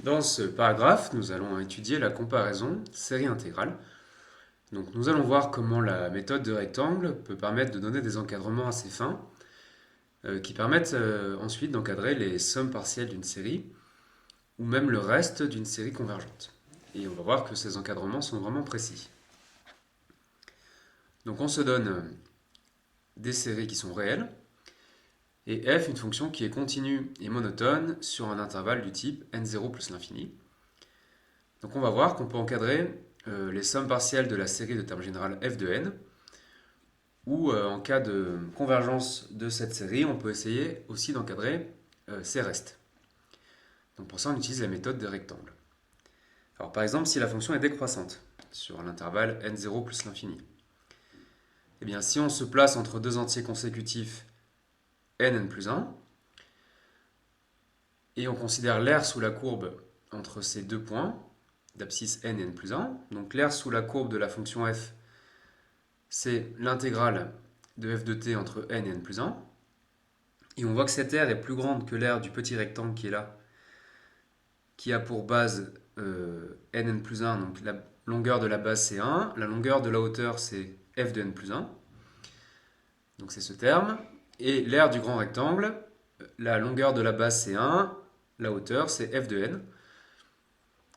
Dans ce paragraphe, nous allons étudier la comparaison série intégrale. Donc, nous allons voir comment la méthode de rectangle peut permettre de donner des encadrements assez fins qui permettent ensuite d'encadrer les sommes partielles d'une série ou même le reste d'une série convergente. Et on va voir que ces encadrements sont vraiment précis. Donc on se donne des séries qui sont réelles et f une fonction qui est continue et monotone sur un intervalle du type n0 plus l'infini. Donc on va voir qu'on peut encadrer les sommes partielles de la série de termes général f de n, ou en cas de convergence de cette série, on peut essayer aussi d'encadrer ses restes. Donc pour ça, on utilise la méthode des rectangles. Alors par exemple, si la fonction est décroissante sur l'intervalle n0 plus l'infini, eh bien si on se place entre deux entiers consécutifs n plus 1, et on considère l'aire sous la courbe entre ces deux points, d'abscisse n et n plus 1, donc l'aire sous la courbe de la fonction f, c'est l'intégrale de f de t entre n et n plus 1, et on voit que cette aire est plus grande que l'aire du petit rectangle qui est là, qui a pour base n plus 1, donc la longueur de la base c'est 1, la longueur de la hauteur c'est f de n plus 1, donc c'est ce terme, et l'aire du grand rectangle, la longueur de la base c'est 1, la hauteur c'est f de n,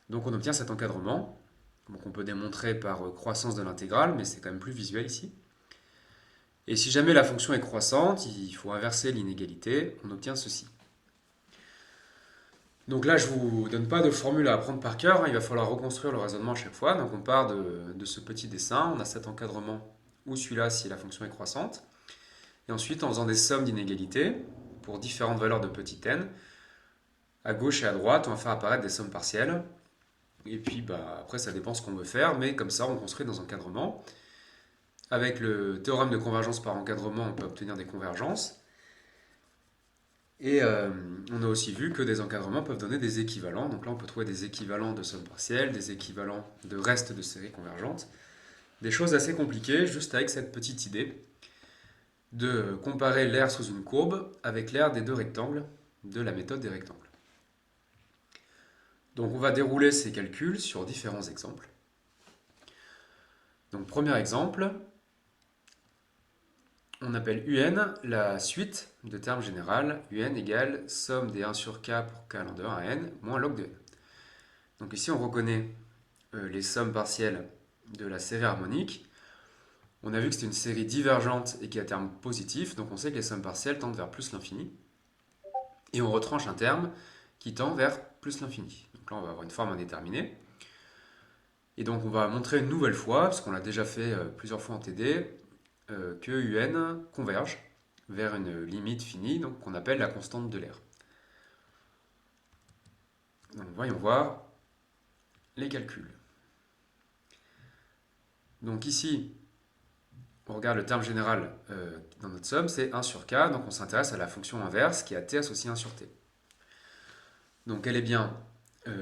donc on obtient cet encadrement, donc on peut démontrer par croissance de l'intégrale, mais c'est quand même plus visuel ici. Et si jamais la fonction est croissante, il faut inverser l'inégalité, on obtient ceci. Donc là, je ne vous donne pas de formule à apprendre par cœur, il va falloir reconstruire le raisonnement à chaque fois. Donc on part de ce petit dessin, on a cet encadrement ou celui-là si la fonction est croissante. Et ensuite, en faisant des sommes d'inégalités pour différentes valeurs de petit n, à gauche et à droite, on va faire apparaître des sommes partielles. Et puis après, ça dépend ce qu'on veut faire, mais comme ça, on construit dans un encadrement. Avec le théorème de convergence par encadrement, on peut obtenir des convergences. Et on a aussi vu que des encadrements peuvent donner des équivalents. Donc là, on peut trouver des équivalents de sommes partielles, des équivalents de restes de séries convergentes. Des choses assez compliquées, juste avec cette petite idée de comparer l'aire sous une courbe avec l'aire des deux rectangles de la méthode des rectangles. Donc on va dérouler ces calculs sur différents exemples. Donc premier exemple, on appelle UN la suite de termes général. UN égale somme des 1 sur k pour k allant de 1 à n moins log de n. Donc ici on reconnaît les sommes partielles de la série harmonique. On a vu que c'était une série divergente et qui a un terme positif, donc on sait que les sommes partielles tendent vers plus l'infini. Et on retranche un terme qui tend vers plus l'infini. Donc là on va avoir une forme indéterminée. Et donc on va montrer une nouvelle fois, parce qu'on l'a déjà fait plusieurs fois en TD, que UN converge vers une limite finie, donc qu'on appelle la constante de l'aire. Donc voyons voir les calculs. Donc ici, on regarde le terme général dans notre somme, c'est 1 sur k, donc on s'intéresse à la fonction inverse qui est à t associé 1 sur t. Donc elle est bien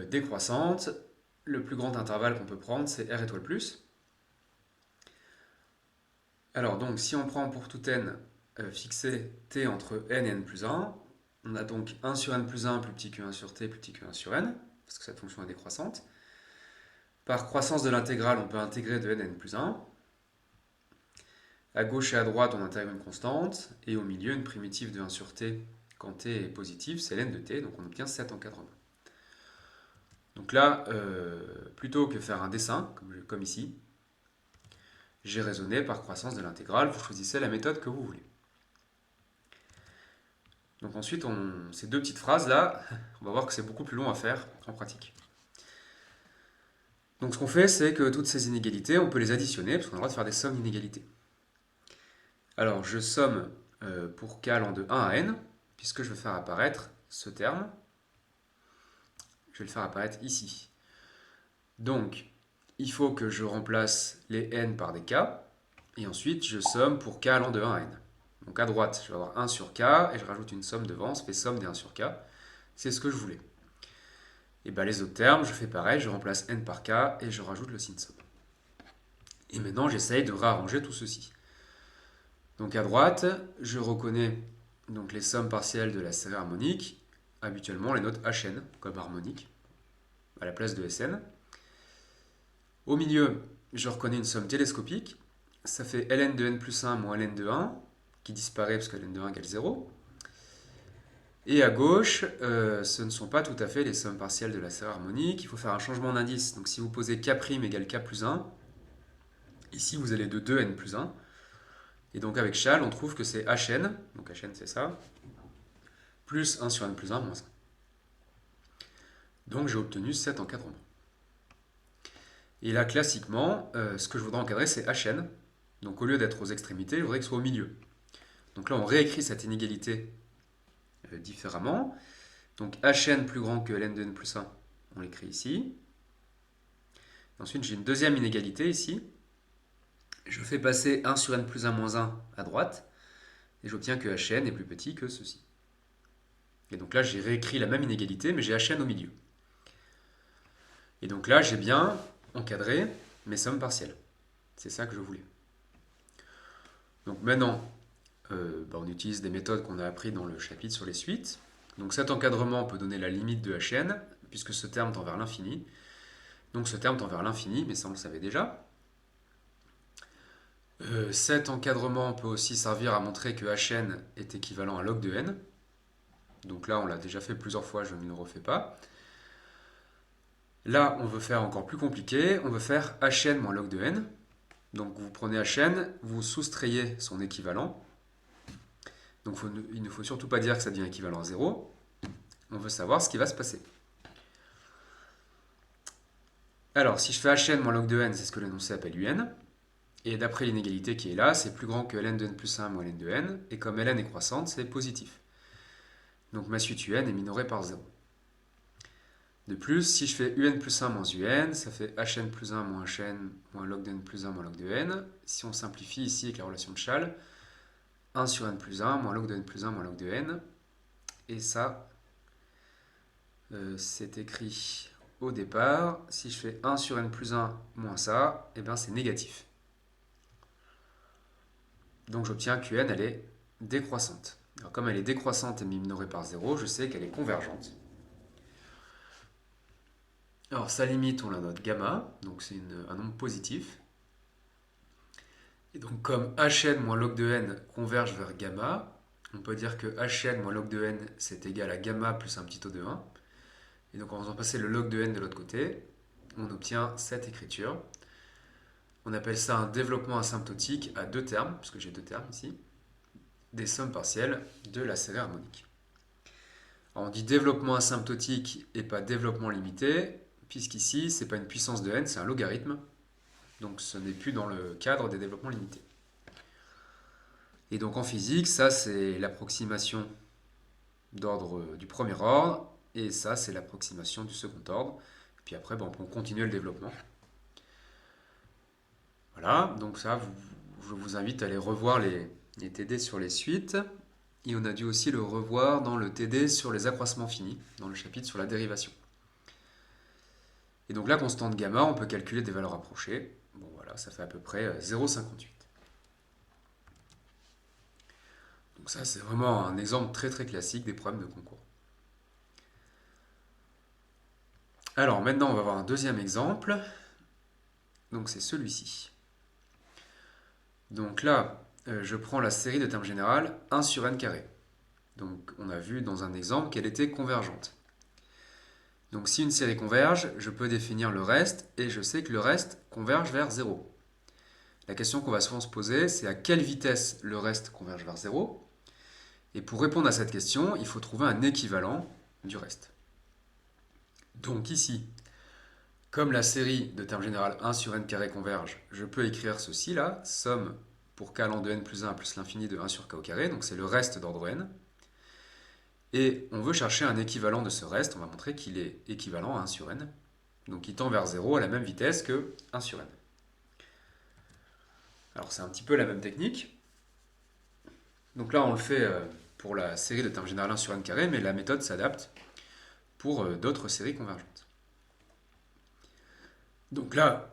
décroissante. Le plus grand intervalle qu'on peut prendre, c'est r étoile plus. Alors donc, si on prend pour tout n fixé t entre n et n plus 1, on a donc 1 sur n plus 1 plus petit que 1 sur t plus petit que 1 sur n, parce que cette fonction est décroissante. Par croissance de l'intégrale, on peut intégrer de n à n plus 1. À gauche et à droite, on intègre une constante, et au milieu, une primitive de 1 sur t quand t est positif, c'est ln de t, donc on obtient cet encadrement. Donc là, plutôt que faire un dessin, comme ici, j'ai raisonné par croissance de l'intégrale, vous choisissez la méthode que vous voulez. Donc ensuite, ces deux petites phrases-là, on va voir que c'est beaucoup plus long à faire en pratique. Donc ce qu'on fait, c'est que toutes ces inégalités, on peut les additionner, parce qu'on a le droit de faire des sommes d'inégalités. Alors je somme pour k allant de 1 à n, puisque je vais faire apparaître ce terme. Je vais le faire apparaître ici. Donc, il faut que je remplace les n par des k, et ensuite je somme pour k allant de 1 à n. Donc à droite, je vais avoir 1 sur k, et je rajoute une somme devant, ça fait somme des 1 sur k. C'est ce que je voulais. Et bien les autres termes, je fais pareil, je remplace n par k, et je rajoute le signe somme. Et maintenant, j'essaye de réarranger tout ceci. Donc à droite, je reconnais donc les sommes partielles de la série harmonique. Habituellement, on les note hn comme harmonique. à la place de Sn. Au milieu, je reconnais une somme télescopique. Ça fait ln de n plus 1 moins ln de 1, qui disparaît parce que ln de 1 égale 0. Et à gauche, ce ne sont pas tout à fait les sommes partielles de la série harmonique. Il faut faire un changement d'indice. Donc si vous posez k' égale k plus 1, ici vous allez de 2n plus 1. Et donc avec Chasles, on trouve que c'est hn, donc hn c'est ça, plus 1 sur n plus 1 moins 1. Donc j'ai obtenu cet encadrement. Et là, classiquement, ce que je voudrais encadrer, c'est hn. Donc au lieu d'être aux extrémités, je voudrais que ce soit au milieu. Donc là, on réécrit cette inégalité différemment. Donc hn plus grand que ln de n plus 1, on l'écrit ici. Ensuite, j'ai une deuxième inégalité ici. Je fais passer 1 sur n plus 1 moins 1 à droite. Et j'obtiens que hn est plus petit que ceci. Et donc là, j'ai réécrit la même inégalité, mais j'ai hn au milieu. Et donc là, j'ai bien encadré mes sommes partielles. C'est ça que je voulais. Donc maintenant, on utilise des méthodes qu'on a apprises dans le chapitre sur les suites. Donc cet encadrement peut donner la limite de hn, puisque ce terme tend vers l'infini. Donc ce terme tend vers l'infini, mais ça on le savait déjà. Cet encadrement peut aussi servir à montrer que hn est équivalent à log de n. Donc là, on l'a déjà fait plusieurs fois, je ne le refais pas. Là, on veut faire encore plus compliqué. On veut faire hn moins log de n. Donc vous prenez hn, vous soustrayez son équivalent. Donc il ne faut surtout pas dire que ça devient équivalent à 0. On veut savoir ce qui va se passer. Alors, si je fais hn moins log de n, c'est ce que l'énoncé appelle un. Et d'après l'inégalité qui est là, c'est plus grand que ln de n plus 1 moins ln de n. Et comme ln est croissante, c'est positif. Donc ma suite un est minorée par 0. De plus, si je fais un plus 1 moins un, ça fait hn plus 1 moins hn moins log de n plus 1 moins log de n. Si on simplifie ici avec la relation de Chasles, 1 sur n plus 1 moins log de n plus 1 moins log de n. Et ça, c'est écrit au départ. Si je fais 1 sur n plus 1 moins ça, et bien c'est négatif. Donc j'obtiens qu'un, elle est décroissante. Alors, comme elle est décroissante et minorée par 0, je sais qu'elle est convergente. Alors sa limite, on la note gamma, donc c'est un nombre positif. Et donc comme hn moins log de n converge vers gamma, on peut dire que hn moins log de n, c'est égal à gamma plus un petit taux de 1. Et donc en faisant passer le log de n de l'autre côté, on obtient cette écriture. On appelle ça un développement asymptotique à deux termes, puisque j'ai deux termes ici, des sommes partielles de la série harmonique. Alors on dit développement asymptotique et pas développement limité, puisqu'ici, ce n'est pas une puissance de n, c'est un logarithme. Donc ce n'est plus dans le cadre des développements limités. Et donc en physique, ça c'est l'approximation d'ordre du premier ordre, et ça c'est l'approximation du second ordre. Et puis après, on peut continuer le développement. Voilà, donc ça, je vous invite à aller revoir les TD sur les suites. Et on a dû aussi le revoir dans le TD sur les accroissements finis, dans le chapitre sur la dérivation. Et donc la constante gamma, on peut calculer des valeurs approchées. Bon voilà, ça fait à peu près 0,58. Donc ça, c'est vraiment un exemple très très classique des problèmes de concours. Alors maintenant, on va voir un deuxième exemple. Donc c'est celui-ci. Donc là, je prends la série de termes générales 1 sur n carré. Donc on a vu dans un exemple qu'elle était convergente. Donc si une série converge, je peux définir le reste, et je sais que le reste converge vers 0. La question qu'on va souvent se poser, c'est à quelle vitesse le reste converge vers 0. Et pour répondre à cette question, il faut trouver un équivalent du reste. Donc ici, comme la série de termes générales 1 sur n carré converge, je peux écrire ceci là, somme pour k allant de n plus 1 plus l'infini de 1 sur k au carré, donc c'est le reste d'ordre n. Et on veut chercher un équivalent de ce reste, on va montrer qu'il est équivalent à 1 sur n, donc il tend vers 0 à la même vitesse que 1 sur n. Alors c'est un petit peu la même technique. Donc là on le fait pour la série de termes générales 1 sur n carré, mais la méthode s'adapte pour d'autres séries convergentes. Donc là,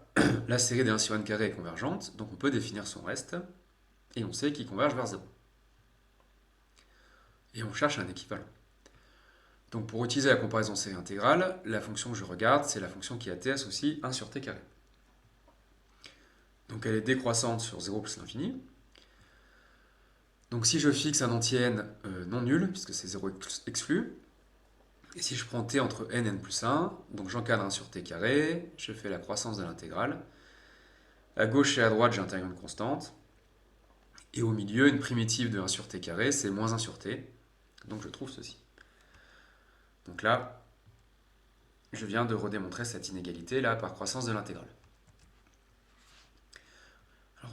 la série des 1 sur n carré est convergente, donc on peut définir son reste, et on sait qu'il converge vers 0. Et on cherche un équivalent. Donc pour utiliser la comparaison série intégrale, la fonction que je regarde, c'est la fonction qui a t associée 1 sur t carré. Donc elle est décroissante sur 0 plus l'infini. Donc si je fixe un entier n non nul, puisque c'est 0 exclu, et si je prends t entre n et n plus 1, donc j'encadre 1 sur t carré, je fais la croissance de l'intégrale. À gauche et à droite, j'intègre une constante. Et au milieu, une primitive de 1 sur t carré, c'est moins 1 sur t. Donc je trouve ceci. Donc là, je viens de redémontrer cette inégalité là par croissance de l'intégrale.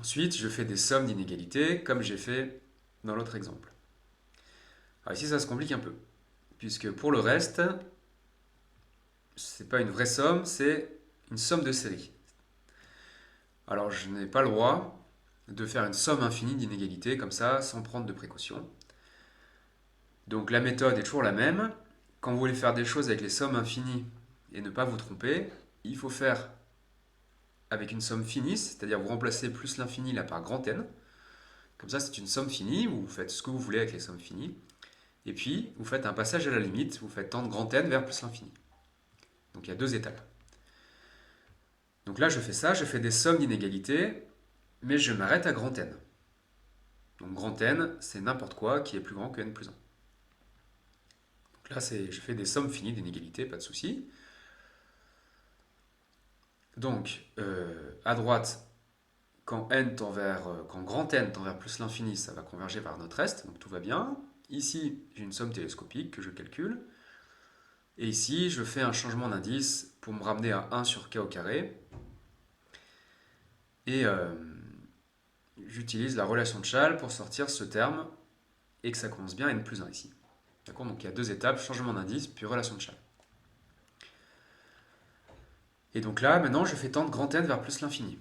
Ensuite, je fais des sommes d'inégalités comme j'ai fait dans l'autre exemple. Alors ici, ça se complique un peu, puisque pour le reste, c'est pas une vraie somme, c'est une somme de série. Alors je n'ai pas le droit de faire une somme infinie d'inégalités comme ça, sans prendre de précaution. Donc la méthode est toujours la même. Quand vous voulez faire des choses avec les sommes infinies et ne pas vous tromper, il faut faire avec une somme finie, c'est-à-dire vous remplacez plus l'infini là par grand N. Comme ça, c'est une somme finie, vous faites ce que vous voulez avec les sommes finies. Et puis, vous faites un passage à la limite, vous faites tendre grand N vers plus l'infini. Donc il y a deux étapes. Donc là, je fais ça, je fais des sommes d'inégalités, mais je m'arrête à grand N. Donc grand N, c'est n'importe quoi qui est plus grand que N plus 1. Donc là, je fais des sommes finies d'inégalités, pas de souci. Donc, à droite, quand grand N tend vers plus l'infini, ça va converger vers notre reste, donc tout va bien. Ici, j'ai une somme télescopique que je calcule. Et ici, je fais un changement d'indice pour me ramener à 1 sur k au carré. Et j'utilise la relation de Chasles pour sortir ce terme et que ça commence bien à n plus 1 ici. D'accord? Donc il y a deux étapes, changement d'indice puis relation de Chasles. Et donc là, maintenant, je fais tendre grand N vers plus l'infini.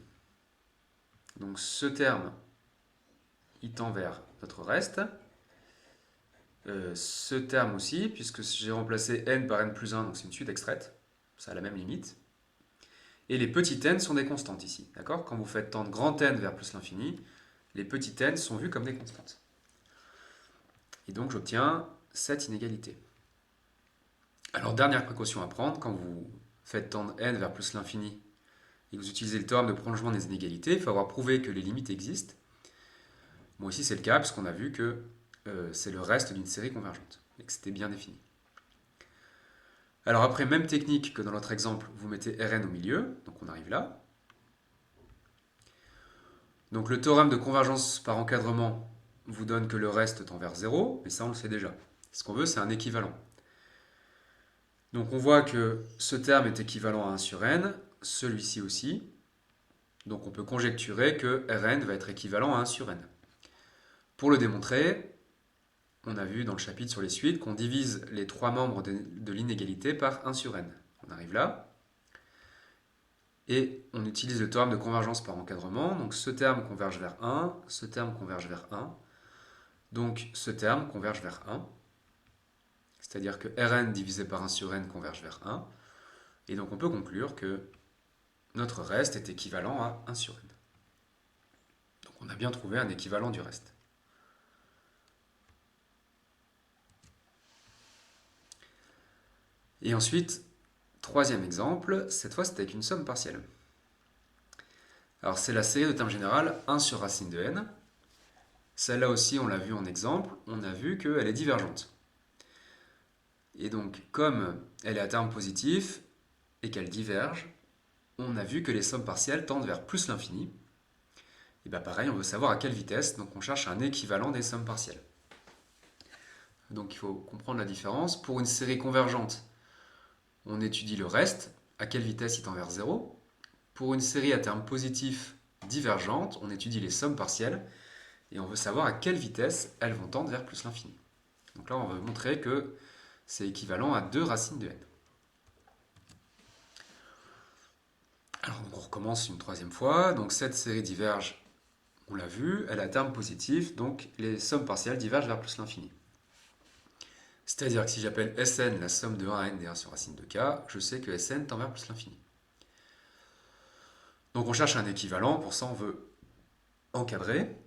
Donc ce terme, il tend vers notre reste. Ce terme aussi, puisque j'ai remplacé n par n plus 1, donc c'est une suite extraite. Ça a la même limite. Et les petits n sont des constantes ici. D'accord? Quand vous faites tendre grand N vers plus l'infini, les petits n sont vus comme des constantes. Et donc j'obtiens cette inégalité. Alors dernière précaution à prendre, quand vous faites tendre n vers plus l'infini et que vous utilisez le théorème de prolongement des inégalités, il faut avoir prouvé que les limites existent. Bon, ici c'est le cas, puisqu'on a vu que c'est le reste d'une série convergente, et que c'était bien défini. Alors après, même technique que dans l'autre exemple, vous mettez Rn au milieu, donc on arrive là. Donc le théorème de convergence par encadrement vous donne que le reste tend vers 0, mais ça on le sait déjà. Ce qu'on veut, c'est un équivalent. Donc on voit que ce terme est équivalent à 1 sur n, celui-ci aussi. Donc on peut conjecturer que Rn va être équivalent à 1 sur n. Pour le démontrer, on a vu dans le chapitre sur les suites qu'on divise les trois membres de l'inégalité par 1 sur n. On arrive là. Et on utilise le théorème de convergence par encadrement. Donc ce terme converge vers 1, ce terme converge vers 1. Donc ce terme converge vers 1. C'est-à-dire que Rn divisé par 1 sur n converge vers 1. Et donc on peut conclure que notre reste est équivalent à 1 sur n. Donc on a bien trouvé un équivalent du reste. Et ensuite, troisième exemple, cette fois c'est avec une somme partielle. Alors c'est la série de termes générales 1 sur racine de n. Celle-là aussi, on l'a vu en exemple, on a vu qu'elle est divergente. Et donc, comme elle est à terme positif et qu'elle diverge, on a vu que les sommes partielles tendent vers plus l'infini. Et bien pareil, on veut savoir à quelle vitesse, donc on cherche un équivalent des sommes partielles. Donc il faut comprendre la différence. Pour une série convergente, on étudie le reste, à quelle vitesse il tend vers 0. Pour une série à terme positif divergente, on étudie les sommes partielles et on veut savoir à quelle vitesse elles vont tendre vers plus l'infini. Donc là, on veut montrer que c'est équivalent à 2 racines de n. Alors on recommence une troisième fois. Donc cette série diverge, on l'a vu, elle a un terme positif, donc les sommes partielles divergent vers plus l'infini. C'est-à-dire que si j'appelle Sn la somme de 1 à n des 1 sur racine de k, je sais que Sn tend vers plus l'infini. Donc on cherche un équivalent, pour ça on veut encadrer.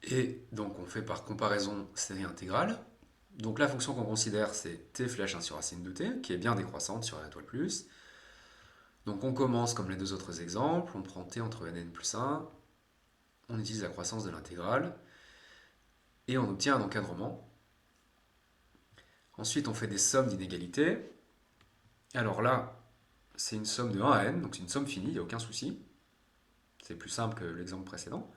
Et donc on fait par comparaison série intégrale. Donc la fonction qu'on considère, c'est t flèche 1 sur racine de t, qui est bien décroissante sur r étoile plus. Donc on commence comme les deux autres exemples, on prend t entre n et n plus 1, on utilise la croissance de l'intégrale, et on obtient un encadrement. Ensuite on fait des sommes d'inégalités. Alors là, c'est une somme de 1 à n, donc c'est une somme finie, il n'y a aucun souci. C'est plus simple que l'exemple précédent.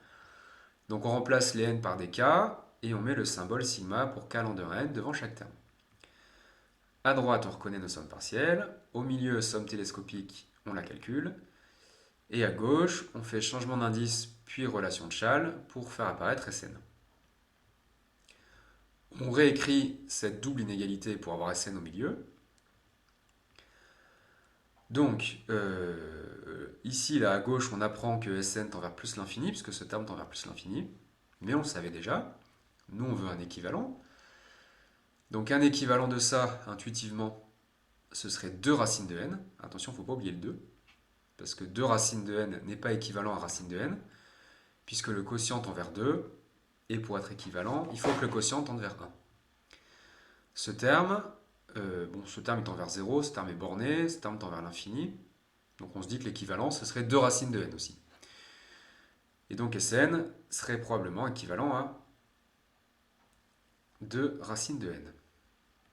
Donc on remplace les n par des k, et on met le symbole sigma pour k lambda n devant chaque terme. À droite, on reconnaît nos sommes partielles. Au milieu, somme télescopique, on la calcule. Et à gauche, on fait changement d'indice puis relation de Chasles pour faire apparaître Sn. On réécrit cette double inégalité pour avoir Sn au milieu. Donc, ici, là, à gauche, on apprend que Sn tend vers plus l'infini, puisque ce terme tend vers plus l'infini. Mais on le savait déjà. Nous, on veut un équivalent. Donc, un équivalent de ça, intuitivement, ce serait 2 racines de n. Attention, il ne faut pas oublier le 2. Parce que 2 racines de n n'est pas équivalent à racine de n, puisque le quotient tend vers 2, et pour être équivalent, il faut que le quotient tende vers 1. Ce terme, ce terme il tend vers 0, ce terme est borné, ce terme tend vers l'infini, donc on se dit que l'équivalent, ce serait 2 racines de n aussi. Et donc Sn serait probablement équivalent à 2 racines de n.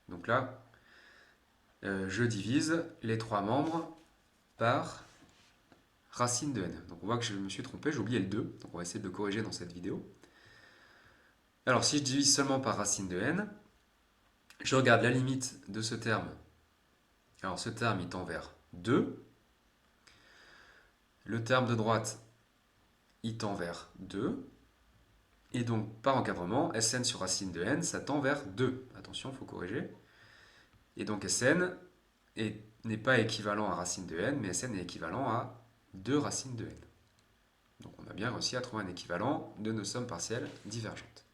Donc là, je divise les 3 membres par racine de n. Donc on voit que je me suis trompé, j'ai oublié le 2, donc on va essayer de le corriger dans cette vidéo. Alors si je divise seulement par racine de n, je regarde la limite de ce terme. Alors ce terme il tend vers 2. Le terme de droite il tend vers 2. Et donc par encadrement, Sn sur racine de n, ça tend vers 2. Attention, il faut corriger. Et donc Sn n'est pas équivalent à racine de n, mais Sn est équivalent à 2 racines de n. Donc on a bien réussi à trouver un équivalent de nos sommes partielles divergentes.